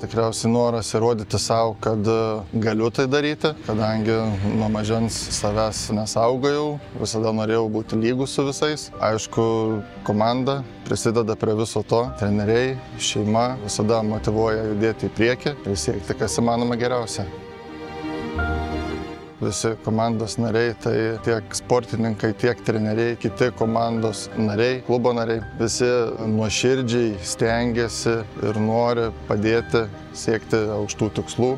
Tikriausiai noras įrodyti savo, kad galiu tai daryti, kadangi nuo mažens savęs nesaugojau, visada norėjau būti lygus su visais. Aišku, komanda prisideda prie viso to, treneriai, šeima visada motyvuoja judėti į priekį ir siekti, kas įmanoma geriausia. Visi komandos nariai, tai tiek sportininkai, tiek treneriai, kiti komandos nariai, klubo nariai, visi nuoširdžiai stengiasi ir nori padėti siekti aukštų tikslų.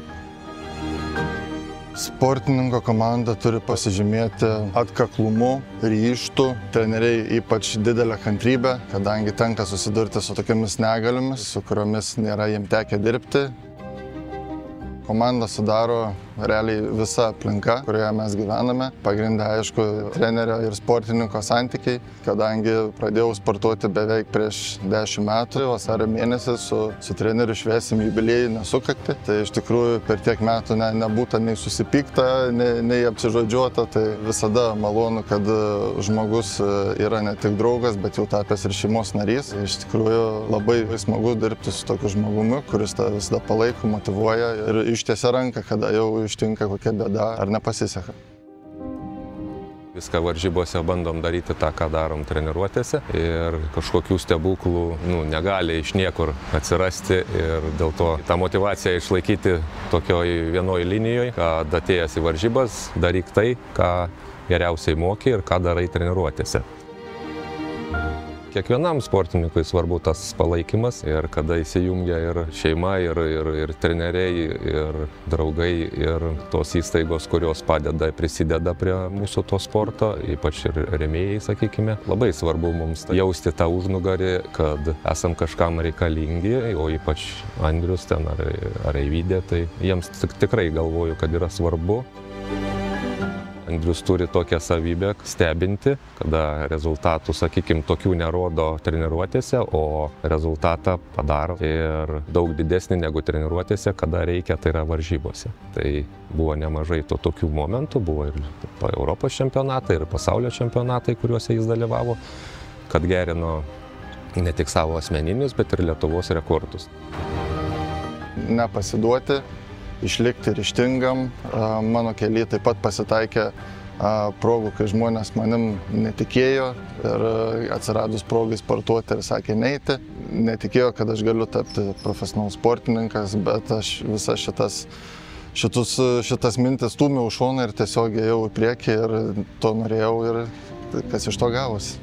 Sportininko komanda turi pasižymėti atkaklumu, ryžtu, treneriai ypač didelę kantrybę, kadangi tenka susidurti su tokiamis negaliomis, su kuriomis nėra jiem tekę dirbti. Komandą sudaro realiai visa aplinka, kurioje mes gyvename. Pagrinde, aišku, trenerio ir sportininko santykiai, kadangi pradėjau sportuoti beveik prieš 10 metų. Vasario mėnesį su treneriu švęsim jubiliejinę sukaktį. Tai iš tikrųjų per tiek metų nebūta nei susipykta, nei apsižodžiuota. Tai visada malonu, kad žmogus yra ne tik draugas, bet jau tapęs ir šeimos narys. Iš tikrųjų labai smagu dirbti su tokiu žmogumi, kuris tą visada palaiko, motyvuoja ir ištiesia ranką, kada jau ištinka kokia bėda ar nepasiseka. Viską varžybose bandom daryti tą, ką darom treniruotėse ir kažkokių stebuklų negali iš niekur atsirasti ir dėl to tą motyvaciją išlaikyti tokioj vienoj linijoje, kad atėjęs į varžybas daryk tai, ką geriausiai moki ir ką darai treniruotėse. Kiekvienam sportininkui svarbu tas palaikymas ir kada įsijungia ir šeima, ir treneriai, ir draugai, ir tos įstaigos, kurios prisideda prie mūsų to sporto, ypač ir rėmėjai, sakykime. Labai svarbu mums jausti tą užnugarį, kad esam kažkam reikalingi, o ypač Andrius ten ar Eivydė, tai jiems tikrai galvoju, kad yra svarbu. Andrius turi tokią savybę stebinti, kada rezultatų, sakykime, tokių nerodo treniruotėse, o rezultatą padaro ir daug didesnį negu treniruotėse, kada reikia, tai yra varžybose. Tai buvo nemažai tokių momentų, buvo ir Europos čempionatai, ir pasaulio čempionatai, kuriuose jis dalyvavo, kad gerino ne tik savo asmeninius, bet ir Lietuvos rekordus. Nepasiduoti, išlikti ryžtingam. Mano kely taip pat pasitaikė progų, kai žmonės manim netikėjo ir atsiradus progai sportuoti ir sakė neiti. Netikėjo, kad aš galiu tapti profesionalus sportininkas, bet aš visas šitas mintis stūmiau šoną ir tiesiog ėjau į priekį ir to norėjau ir kas iš to gavosi.